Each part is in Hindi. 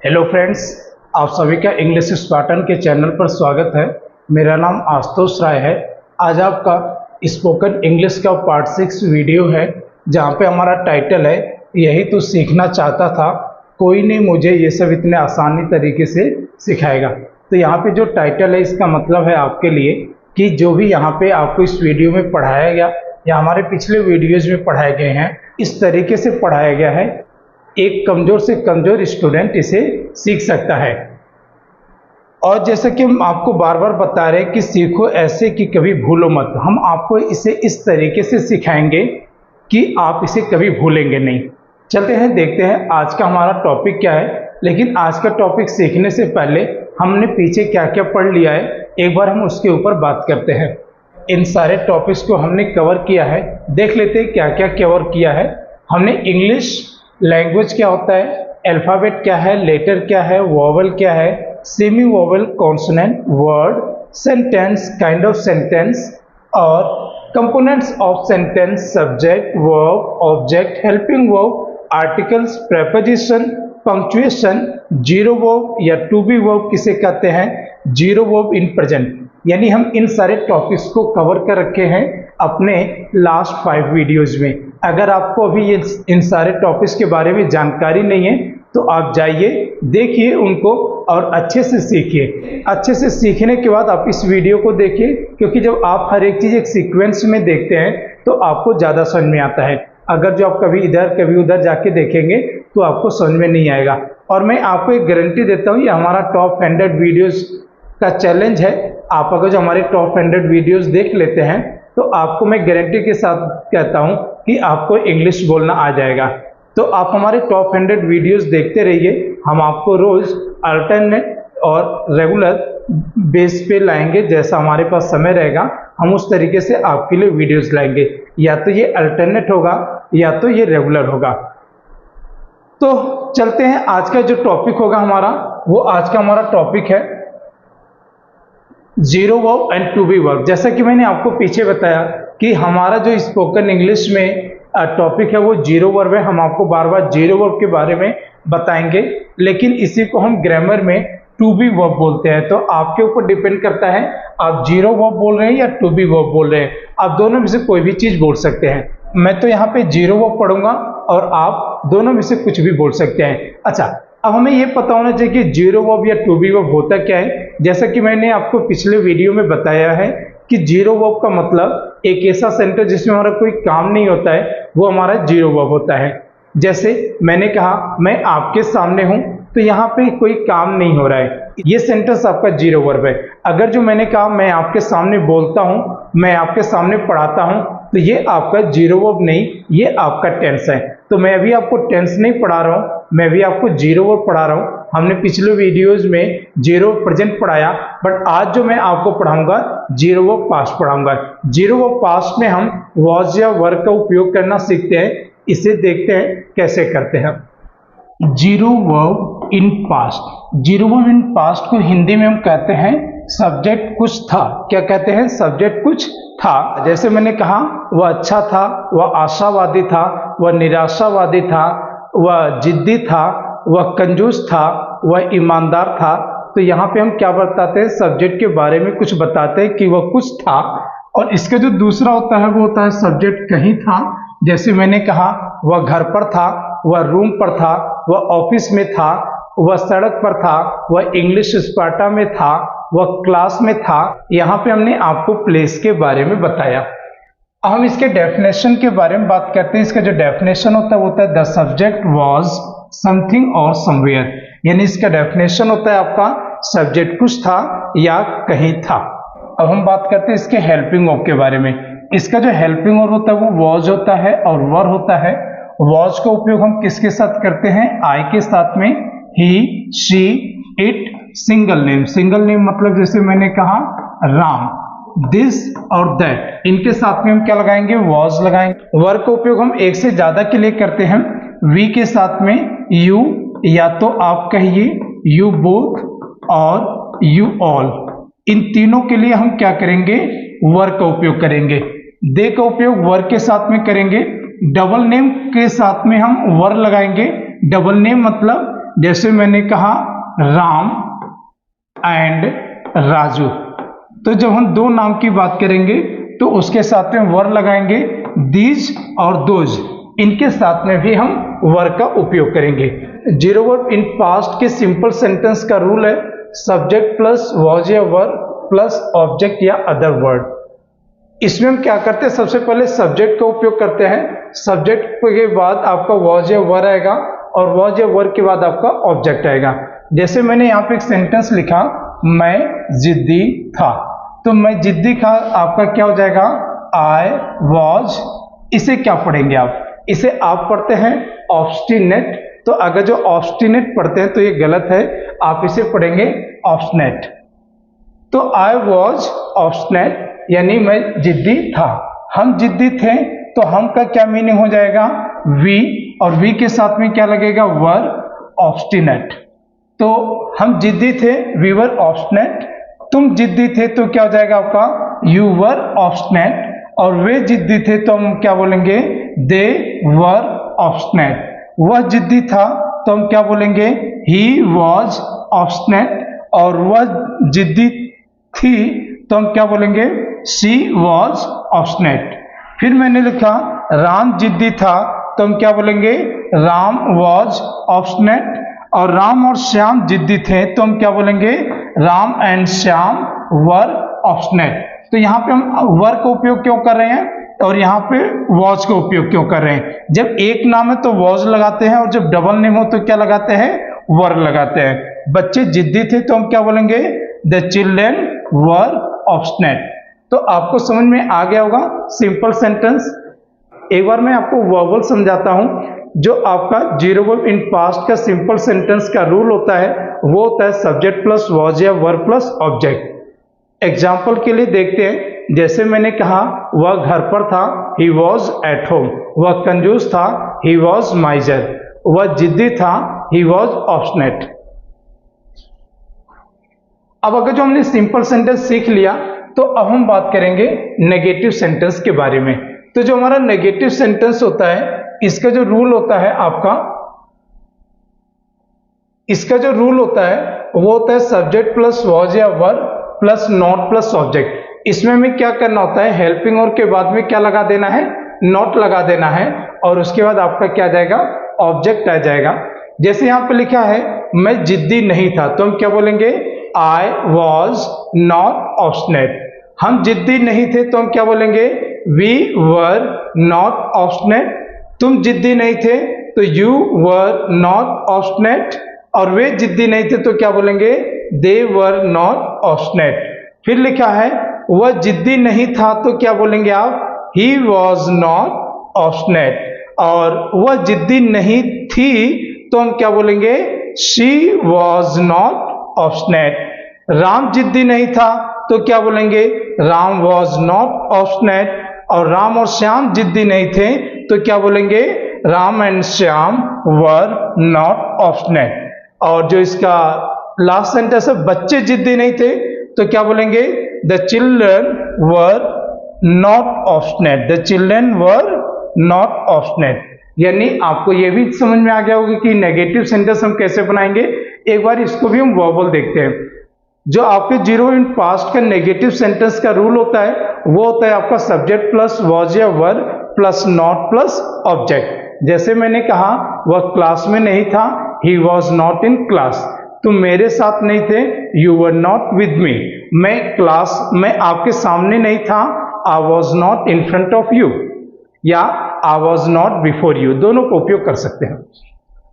हेलो फ्रेंड्स, आप सभी का इंग्लिश स्पार्टन के चैनल पर स्वागत है। मेरा नाम आशुतोष राय है। आज आपका स्पोकन इंग्लिश का पार्ट 6 वीडियो है, जहां पे हमारा टाइटल है यही तो सीखना चाहता था, कोई नहीं मुझे ये सब इतने आसानी तरीके से सिखाएगा। तो यहाँ पे जो टाइटल है इसका मतलब है आपके लिए कि जो भी यहाँ पे आपको इस वीडियो में पढ़ाया गया या हमारे पिछले वीडियोज में पढ़ाए गए हैं, इस तरीके से पढ़ाया गया है एक कमजोर से कमजोर स्टूडेंट इसे सीख सकता है। और जैसा कि हम आपको बार बार बता रहे हैं कि सीखो ऐसे कि कभी भूलो मत, हम आपको इसे इस तरीके से सिखाएंगे कि आप इसे कभी भूलेंगे नहीं। चलते हैं, देखते हैं आज का हमारा टॉपिक क्या है। लेकिन आज का टॉपिक सीखने से पहले हमने पीछे क्या क्या पढ़ लिया है, एक बार हम उसके ऊपर बात करते हैं। इन सारे टॉपिक्स को हमने कवर किया है, देख लेते हैं क्या क्या कवर किया है हमने। इंग्लिश लैंग्वेज क्या होता है, अल्फ़ाबेट क्या है, लेटर क्या है, वोवेल क्या है, semi vowel, consonant, word, sentence, kind of sentence और components of sentence, subject, verb, object, helping verb, articles, preposition, punctuation, zero verb या टू बी वर्ब किसे कहते हैं, जीरो वर्ब इन प्रेजेंट। यानी हम इन सारे टॉपिक्स को कवर कर रखे हैं अपने लास्ट 5 वीडियोज में। अगर आपको अभी ये इन सारे टॉपिक्स के बारे में जानकारी नहीं है तो आप जाइए, देखिए उनको और अच्छे से सीखिए। अच्छे से सीखने के बाद आप इस वीडियो को देखिए, क्योंकि जब आप हर एक चीज़ एक सीक्वेंस में देखते हैं तो आपको ज़्यादा समझ में आता है। अगर जो आप कभी इधर कभी उधर जाके देखेंगे तो आपको समझ में नहीं आएगा। और मैं आपको एक गारंटी देता हूँ, ये हमारा टॉप 100 वीडियोज़ का चैलेंज है। आप अगर जो हमारे टॉप 100 वीडियोस देख लेते हैं तो आपको मैं गारंटी के साथ कहता हूं कि आपको इंग्लिश बोलना आ जाएगा। तो आप हमारे टॉप 100 वीडियोस देखते रहिए, हम आपको रोज अल्टरनेट और रेगुलर बेस पे लाएंगे। जैसा हमारे पास समय रहेगा हम उस तरीके से आपके लिए वीडियोस लाएंगे, या तो ये अल्टरनेट होगा या तो ये रेगुलर होगा। तो चलते हैं, आज का जो टॉपिक होगा हमारा, वो आज का हमारा टॉपिक है zero verb and to be verb. जैसा कि मैंने आपको पीछे बताया कि हमारा जो स्पोकन इंग्लिश में टॉपिक है वो जीरो वर्ब है। हम आपको बार बार जीरो वर्ब के बारे में बताएंगे, लेकिन इसी को हम ग्रामर में टू बी वर्ब बोलते हैं। तो आपके ऊपर डिपेंड करता है आप जीरो वर्ब बोल रहे हैं या टू बी वर्ब बोल रहे हैं। आप दोनों में से कोई भी चीज बोल सकते हैं। मैं तो यहाँ पे जीरो वर्ब पढ़ूंगा और आप दोनों में से कुछ भी बोल सकते हैं। अच्छा, अब हमें ये पता होना चाहिए कि जीरो वर्ब या टू बी वर्ब होता क्या है। जैसा कि मैंने आपको पिछले वीडियो में बताया है कि जीरो वर्ब का मतलब एक ऐसा सेंटेंस जिसमें हमारा कोई काम नहीं होता है, वो हमारा जीरो वर्ब होता है। जैसे मैंने कहा मैं आपके सामने हूं, तो यहाँ पे कोई काम नहीं हो रहा है, ये सेंटेंस आपका जीरो वर्ब है। अगर जो मैंने कहा मैं आपके सामने बोलता हूं, मैं आपके सामने पढ़ाता हूं, तो ये आपका जीरो वर्ब नहीं, ये आपका टेंस है। तो मैं अभी आपको टेंस नहीं पढ़ा रहा हूं, मैं भी आपको जीरो वर्ब पढ़ा रहा हूं। हमने पिछले वीडियोज में जीरो प्रेजेंट पढ़ाया, बट आज जो मैं आपको पढ़ाऊंगा जीरो वर्ब पास्ट पढ़ाऊंगा। जीरो वर्ब पास्ट में हम वॉज या वर का उपयोग करना सीखते हैं। इसे देखते हैं कैसे करते हैं। Zero verb in past. Zero verb in past को हिंदी में हम कहते हैं सब्जेक्ट कुछ था। क्या कहते हैं? सब्जेक्ट कुछ था। जैसे मैंने कहा वह अच्छा था, वह आशावादी था, वह निराशावादी था, वह जिद्दी था, वह कंजूस था, वह ईमानदार था। तो यहाँ पे हम क्या बताते हैं? सब्जेक्ट के बारे में कुछ बताते हैं कि वह कुछ था। और इसका जो दूसरा होता है वो होता है सब्जेक्ट कहीं था। जैसे मैंने कहा वह घर पर था, वह रूम पर था, वह ऑफिस में था, वह सड़क पर था, वह इंग्लिश स्पार्टा में था, वह क्लास में था। यहाँ पे हमने आपको प्लेस के बारे में बताया। अब हम इसके डेफिनेशन के बारे में बात करते हैं। इसका जो डेफिनेशन होता है वो होता है द सब्जेक्ट वाज समथिंग और समवेयर। यानी इसका डेफिनेशन होता है आपका सब्जेक्ट कुछ था या कहीं था। अब हम बात करते हैं इसके हेल्पिंग वर्ब के बारे में। इसका जो हेल्पिंग वर्ब होता है वो वॉज होता है और वर होता है। वॉज का उपयोग हम किसके साथ करते हैं? आई के साथ में। He, she, it, single name. Single name मतलब जैसे मैंने कहा राम, दिस और दैट, इनके साथ में हम क्या लगाएंगे? वॉज लगाएंगे। वर का उपयोग हम एक से ज्यादा के लिए करते हैं। वी के साथ में यू, या तो आप कहिए यू बोथ और यू ऑल। इन तीनों के लिए हम क्या करेंगे? वर का उपयोग करेंगे। दे का उपयोग वर के साथ में करेंगे। डबल नेम के साथ में हम वर लगाएंगे। डबल नेम मतलब जैसे मैंने कहा राम एंड राजू, तो जब हम दो नाम की बात करेंगे तो उसके साथ में वर लगाएंगे, दीज और दोज, इनके साथ में भी हम वर का उपयोग करेंगे। जीरो वर्ब इन पास्ट के सिंपल सेंटेंस का रूल है सब्जेक्ट प्लस वॉज या वर प्लस ऑब्जेक्ट या अदर वर्ड। इसमें हम क्या करते हैं, सबसे पहले सब्जेक्ट का उपयोग करते हैं, सब्जेक्ट के बाद आपका वॉज या वर आएगा और वॉज या वर के बाद आपका ऑब्जेक्ट आएगा। जैसे मैंने यहाँ पे एक सेंटेंस लिखा, मैं जिद्दी था, तो मैं जिद्दी था आपका क्या हो जाएगा, आई वॉज। इसे क्या पढ़ेंगे आप, इसे आप पढ़ते हैं ऑब्स्टिनेट, तो अगर जो ऑब्स्टिनेट पढ़ते हैं तो ये गलत है, आप इसे पढ़ेंगे ऑब्स्टिनेट। तो आई वॉज ऑब्स्टिनेट यानी मैं जिद्दी था। हम जिद्दी थे तो हम का क्या मीनिंग हो जाएगा, वी, और वी के साथ में क्या लगेगा, वर ऑब्स्टिनेट। तो हम जिद्दी थे, वी वर ऑब्स्टिनेट। तुम जिद्दी थे तो क्या हो जाएगा आपका, यू वर ऑब्स्टिनेट। और वे जिद्दी थे तो हम क्या बोलेंगे, दे वर ऑब्स्टिनेट। वह जिद्दी था तो हम क्या बोलेंगे, ही वॉज ऑब्स्टिनेट। और वह जिद्दी थी तो हम क्या बोलेंगे, शी वॉज ऑब्स्टिनेट। फिर मैंने लिखा राम जिद्दी था तो हम क्या बोलेंगे, राम वॉज ऑब्स्टिनेट। और राम और श्याम जिद्दी थे तो हम क्या बोलेंगे, Ram and Shyam were obstinate. तो यहाँ पे हम वर का उपयोग क्यों कर रहे हैं और यहाँ पे वॉज का उपयोग क्यों कर रहे हैं। जब एक नाम है तो वॉज लगाते हैं और जब डबल नेम हो तो क्या लगाते हैं, वर लगाते हैं। बच्चे जिद्दी थे तो हम क्या बोलेंगे, द चिल्ड्रन वर ऑब्स्टिनेट। तो आपको समझ में आ गया होगा सिंपल सेंटेंस। एक बार मैं आपको वर्बल समझाता हूं। जो आपका जीरो वर्ब इन पास्ट का सिंपल सेंटेंस का रूल होता है वो होता है सब्जेक्ट प्लस वॉज या वर प्लस ऑब्जेक्ट। एग्जाम्पल के लिए देखते हैं, जैसे मैंने कहा वह घर पर था, ही वॉज एट होम। वह कंजूस था, ही वॉज माइजर। वह जिद्दी था, ही वॉज ऑब्स्टिनेट। अब अगर जो हमने सिंपल सेंटेंस सीख लिया तो अब हम बात करेंगे नेगेटिव सेंटेंस के बारे में। तो जो हमारा नेगेटिव सेंटेंस होता है इसका जो रूल होता है आपका, इसका जो रूल होता है वो होता है सब्जेक्ट प्लस वॉज या were plus not plus object. इसमें हमें क्या करना होता है, हेल्पिंग और के बाद में क्या लगा देना है, नॉट लगा देना है, और उसके बाद आपका क्या आ जाएगा, ऑब्जेक्ट आ जाएगा। जैसे यहां पे लिखा है मैं जिद्दी नहीं था तो हम क्या बोलेंगे, आई वॉज नॉट ऑब्स्टिनेट। हम जिद्दी नहीं थे तो हम क्या बोलेंगे, वी वर नॉट ऑब्स्टिनेट। तुम जिद्दी नहीं थे तो यू वर नॉट ऑब्स्टिनेट। और वे जिद्दी नहीं थे तो क्या बोलेंगे, दे वर नॉट ऑब्स्टिनेट। फिर लिखा है वह जिद्दी नहीं था तो क्या बोलेंगे आप, ही वॉज नॉट ऑब्स्टिनेट। और वह जिद्दी नहीं थी तो हम क्या बोलेंगे, she was not obstinate. Ram जिद्दी नहीं था तो क्या बोलेंगे, राम वॉज नॉट ऑब्स्टिनेट। और राम और श्याम जिद्दी नहीं थे तो क्या बोलेंगे, Ram and Shyam were not obstinate. और जो इसका लास्ट सेंटेंस है बच्चे जिद्दी नहीं थे तो क्या बोलेंगे, the children were not obstinate. The children were not obstinate. यानी आपको यह भी समझ में आ गया होगा कि नेगेटिव सेंटेंस हम कैसे बनाएंगे। एक बार इसको भी हम वर्बल देखते हैं। जो आपके जीरो इन पास्ट का नेगेटिव सेंटेंस का रूल होता है वो होता है आपका सब्जेक्ट प्लस वॉज या were plus not plus object. जैसे मैंने कहा वह क्लास में नहीं था, he was not in class. तुम मेरे साथ नहीं थे, you were not with me. मैं आपके सामने नहीं था, I was not in front of you, या I was not before you, दोनों को उपयोग कर सकते हैं।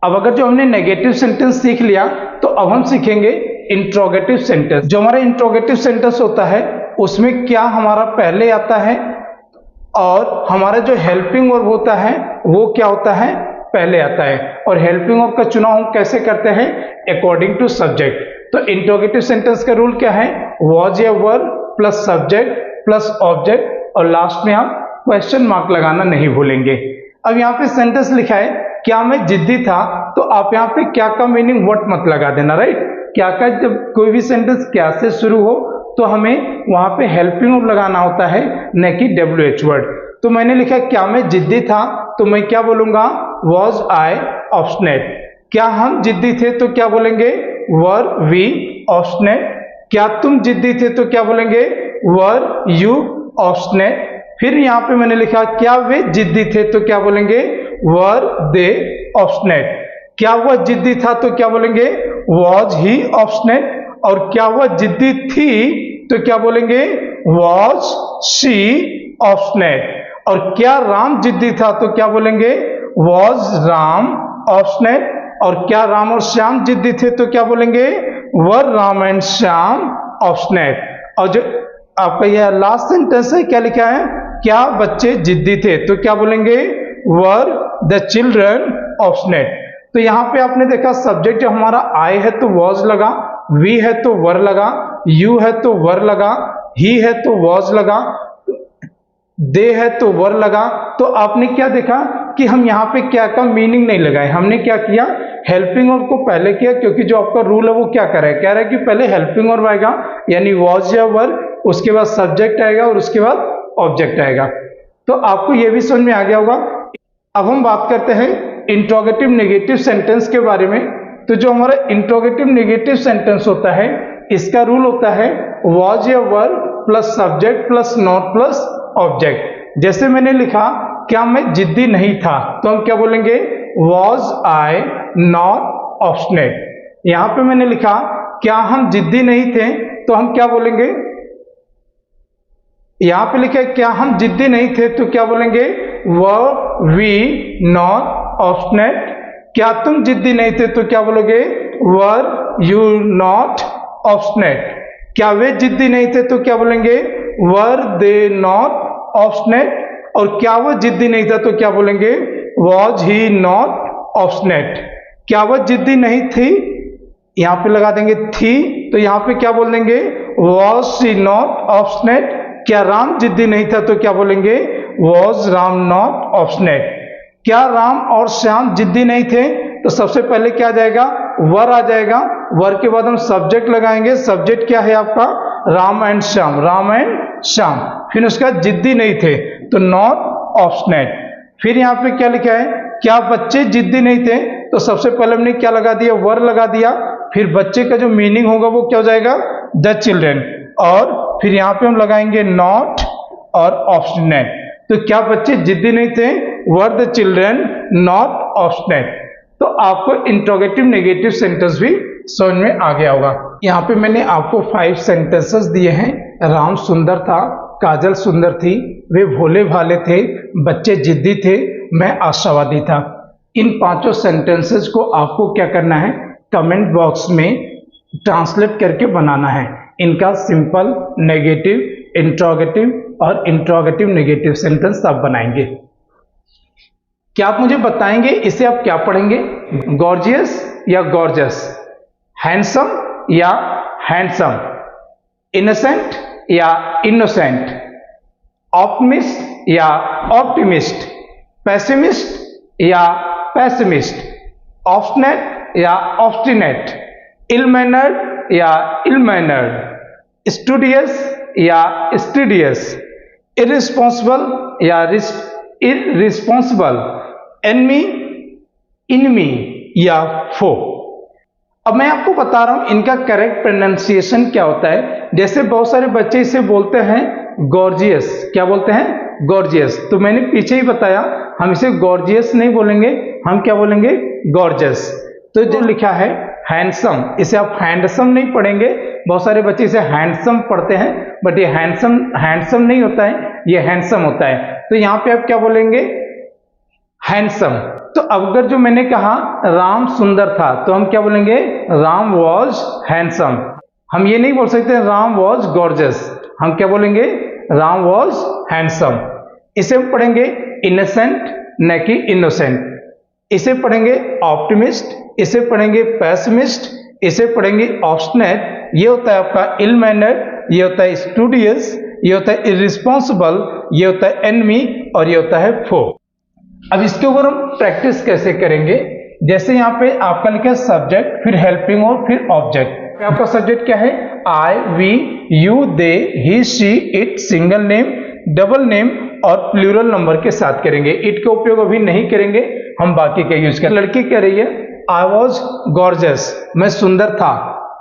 अब अगर जो हमने नेगेटिव सेंटेंस सीख लिया तो अब हम सीखेंगे इंट्रोगेटिव सेंटेंस। जो हमारा इंट्रोगेटिव सेंटेंस होता है उसमें क्या हमारा पहले आता है और हमारा जो हेल्पिंग वर्ब होता है वो क्या होता है, पहले आता है। और हेल्पिंग वर्ब का चुनाव हम कैसे करते हैं, अकॉर्डिंग टू सब्जेक्ट। तो इंट्रोगेटिव सेंटेंस का रूल क्या है, वॉज या were plus subject plus object, और लास्ट में आप क्वेश्चन मार्क लगाना नहीं भूलेंगे। अब यहाँ पे सेंटेंस लिखा है क्या मैं जिद्दी था, तो आप यहाँ पे क्या का मीनिंग व्हाट मत लगा देना, राइट। क्या का जब कोई भी सेंटेंस क्या से शुरू हो तो हमें वहां पे हेल्पिंग वर्ब लगाना होता है, न कि WH वर्ड। तो मैंने लिखा क्या मैं जिद्दी था तो मैं क्या बोलूंगा, वॉज आई ऑब्स्टिनेट। क्या हम जिद्दी थे तो क्या बोलेंगे वर वी ऑब्स्टिनेट। क्या तुम जिद्दी थे तो क्या बोलेंगे वर यू ऑब्स्टिनेट। फिर यहाँ पे मैंने लिखा क्या वे जिद्दी थे तो क्या बोलेंगे वर दे ऑब्स्टिनेट। क्या वह जिद्दी था तो क्या बोलेंगे वॉज ही ऑब्स्टिनेट। और क्या वह जिद्दी थी तो क्या बोलेंगे वॉज शी ऑब्स्टिनेट। और क्या राम जिद्दी था तो क्या बोलेंगे वॉज राम ऑब्स्टिनेट। और क्या राम और श्याम जिद्दी थे तो क्या बोलेंगे वर राम एंड श्याम ऑब्स्टिनेट। और जो आपका यह लास्ट सेंटेंस है क्या लिखा है क्या बच्चे जिद्दी थे तो क्या बोलेंगे वर द चिल्ड्रन ऑब्स्टिनेट। तो यहाँ पे आपने देखा सब्जेक्ट जो हमारा आई है तो वॉज लगा, वी है तो वर लगा, यू है तो वर लगा, ही है तो वॉज लगा, दे है तो वर लगा। तो आपने क्या देखा कि हम यहाँ पे क्या का मीनिंग नहीं लगाए, हमने क्या किया हेल्पिंग वर्ब को पहले किया, क्योंकि जो आपका रूल है वो क्या कह रहा है कि पहले हेल्पिंग वर्ब आएगा यानी वॉज या वर, उसके बाद सब्जेक्ट आएगा और उसके बाद ऑब्जेक्ट आएगा। तो आपको ये भी समझ में आ गया होगा। अब हम बात करते हैं इंट्रोगेटिव नेगेटिव सेंटेंस के बारे में। तो जो हमारा इंट्रोगेटिव नेगेटिव सेंटेंस होता है इसका रूल होता है वॉज या were plus subject plus not plus object. जैसे मैंने लिखा क्या मैं जिद्दी नहीं था तो हम क्या बोलेंगे वॉज आई नॉट ऑब्स्टिनेट। यहां पे मैंने लिखा क्या हम जिद्दी नहीं थे तो हम क्या बोलेंगे, यहां पे लिखा है क्या हम जिद्दी नहीं थे तो क्या बोलेंगे वर वी नॉट ऑब्स्टिनेट। क्या तुम जिद्दी नहीं थे तो क्या बोलोगे वर यू नॉट ऑब्स्टिनेट। क्या वे जिद्दी नहीं थे तो क्या बोलेंगे वर दे नॉट ऑब्स्टिनेट। और क्या वह जिद्दी नहीं था तो क्या बोलेंगे वॉज ही नॉट ऑब्स्टिनेट। क्या वह जिद्दी नहीं थी, यहां पे लगा देंगे थी, तो यहां पे क्या बोल देंगे वॉज शी नॉट ऑब्स्टिनेट। क्या राम जिद्दी नहीं था तो क्या बोलेंगे वॉज राम नॉट ऑब्स्टिनेट। क्या राम और श्याम जिद्दी नहीं थे तो सबसे पहले क्या आ जाएगा वर आ जाएगा, वर के बाद हम सब्जेक्ट लगाएंगे। सब्जेक्ट क्या है आपका राम एंड श्याम, राम एंड श्याम। फिर उसका जिद्दी नहीं थे तो नॉट ऑब्स्टिनेट। फिर यहाँ पे क्या लिखा है क्या बच्चे जिद्दी नहीं थे तो सबसे पहले हमने क्या लगा दिया वर लगा दिया। फिर बच्चे का जो मीनिंग होगा वो क्या हो जाएगा द चिल्ड्रन। और फिर यहाँ पे हम लगाएंगे नॉट और ऑब्स्टिनेट। तो क्या बच्चे जिद्दी नहीं थे were the children not obstinate. तो आपको इंट्रोगेटिव नेगेटिव सेंटेंस भी समझ में आ गया होगा। यहाँ पे मैंने आपको 5 सेंटेंसेस दिए हैं। राम सुंदर था, काजल सुंदर थी, वे भोले भाले थे, बच्चे जिद्दी थे, मैं आशावादी था। इन 5 सेंटेंसेस को आपको क्या करना है कमेंट बॉक्स में ट्रांसलेट करके बनाना है। इनका सिंपल, नेगेटिव, इंट्रोगेटिव और इंट्रोगेटिव नेगेटिव सेंटेंस आप बनाएंगे। क्या आप मुझे बताएंगे इसे आप क्या पढ़ेंगे, गॉर्जियस या गॉर्जस, हैंडसम या हैंडसम, इनोसेंट या इनोसेंट, ऑप्टिमिस्ट या ऑप्टिमिस्ट, पेसिमिस्ट या पेसिमिस्ट, ऑब्स्टिनेट या ऑब्स्टिनेट, इल मैनर्ड या इल मैनर्ड, स्टूडियस या स्टूडियस, इररिस्पॉन्सिबल या इररिस्पॉन्सिबल, एनमी, इनमी या फो। अब मैं आपको बता रहा हूं इनका करेक्ट प्रोनाउंसिएशन क्या होता है। जैसे बहुत सारे बच्चे इसे बोलते हैं गॉर्जियस, क्या बोलते हैं गॉर्जियस, तो मैंने पीछे ही बताया हम इसे गॉर्जियस नहीं बोलेंगे, हम क्या बोलेंगे गॉर्जस। तो जो लिखा है हैंडसम, इसे आप हैंडसम नहीं पढ़ेंगे, बहुत सारे बच्चे इसे हैंडसम पढ़ते हैं, बट ये हैंडसम नहीं होता है, ये हैंडसम होता है। तो यहां पे आप क्या बोलेंगे हैंडसम। तो अगर जो मैंने कहा राम सुंदर था तो हम क्या बोलेंगे राम वॉज हैंडसम। हम ये नहीं बोल सकते राम वॉज गॉर्जस, हम क्या बोलेंगे राम वॉज हैंडसम। इसे हम पढ़ेंगे इनोसेंट न कि इनोसेंट, इसे पढ़ेंगे ऑप्टिमिस्ट, इसे पढ़ेंगे पेसिमिस्ट, इसे पढ़ेंगे ऑब्स्टिनेट, ये होता है आपका इल मैनर्ड, ये होता है स्टूडियस, ये होता है इररिस्पॉन्सिबल, ये होता है एनमी और ये होता है फो। अब इसके ऊपर हम प्रैक्टिस कैसे करेंगे, जैसे यहाँ पे आपका लिखा है सब्जेक्ट, फिर हेल्पिंग और फिर ऑब्जेक्ट। आपका सब्जेक्ट क्या है I, we, you, they, he, she, it, single name, double name और प्लूरल नंबर के साथ करेंगे। इट का उपयोग अभी नहीं करेंगे, हम बाकी का यूज करें। लड़की कह रही है आई वॉज गॉर्जियस, मैं सुंदर था,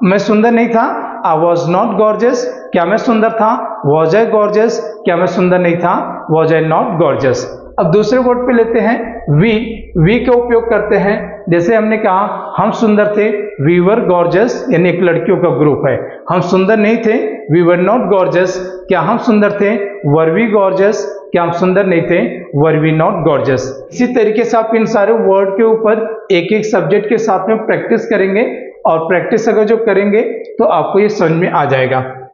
मैं सुंदर नहीं था, आई वॉज नॉट गॉर्जियस, क्या मैं सुंदर था, वॉज आई गॉर्जियस, क्या मैं सुंदर नहीं था, वॉज आई नॉट गॉर्जियस। अब दूसरे वर्ड पे लेते हैं वी का उपयोग करते हैं। जैसे हमने कहा हम सुंदर थे, वी वर गॉर्जियस, यानी एक लड़कियों का ग्रुप है। हम सुंदर नहीं थे, वी वर नॉट गॉर्जियस, क्या हम सुंदर थे, वर वी गॉर्जियस, क्या हम सुंदर नहीं थे, वर वी नॉट गॉर्जियस। इसी तरीके से आप इन सारे वर्ड के ऊपर एक एक सब्जेक्ट के साथ में प्रैक्टिस करेंगे, और प्रैक्टिस अगर जो करेंगे तो आपको ये समझ में आ जाएगा।